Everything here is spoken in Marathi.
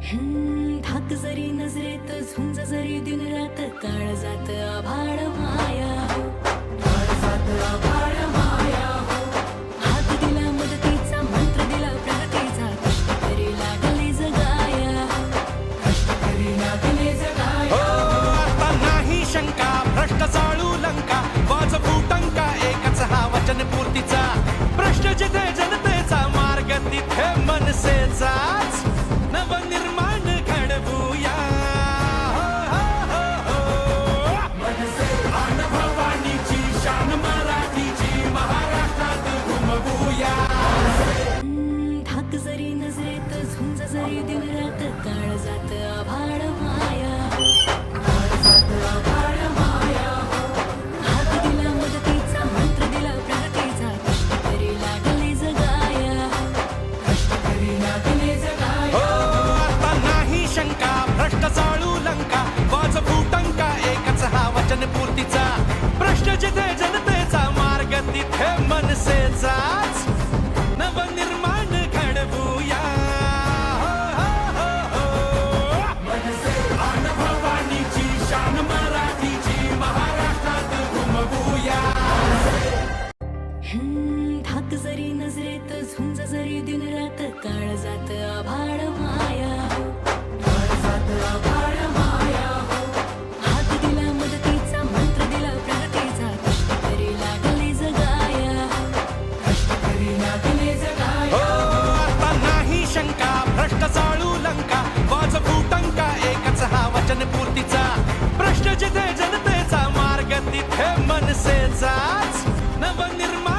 धाक जरी नजरेत झुंज जरी दिन रात काळ जात आभाळ माया हो, काळ जात आभाळ माया हो. हात दिला मदतीचा मंत्र दिला प्रगतीचा कष्ट करी लागले जगाया, कष्ट करी लागले जगाया. आता नाही शंका भ्रष्ट चाळू लंका वाजवू टंका एकच हा वचन पूर्तीचा प्रश्न जिथे जनतेचा मार्ग तिथे मनसेचाच नवनिर्माण घडवूया. मनसे आन भवानीची शान मराठीची महाराष्ट्रात घुमवूया. धाक जरी नजरेत झुंज जरी दिन रात काळ जात आभाळ माया हो, काळ जात आभाळ माया हो. हात दिला मदतीचा मंत्र दिला प्रगतीचा कष्ट करी लागले जगाया, कष्ट करी लागले जगाया. आता नाही शंका भ्रष्ट चाळू लंका वाजवू टंका एकच हा वचन पूर्तीचा प्रश्न जिथे जनतेचा मार्ग तिथे मनसेचाच नवनिर्माण घडवूया. मनसे आन भवानीची शान मराठीची महाराष्ट्रात घुमवूया. धाक जरी नजरेत झुंज जरी दिन रात काळ जात आभाळ माया हो, काळ जात आभाळ माया हो. हात दिला मदतीचा मंत्र दिला प्रगतीचा कष्ट करी लागले जगाया, कष्ट करी लागले जगाया. आता नाही शंका भ्रष्ट चाळू लंका वाजवू टंका एकच हा वचन पूर्तीचा प्रश्न जिथे जनतेचा मार्ग तिथे मनसेचाच नवनिर्माण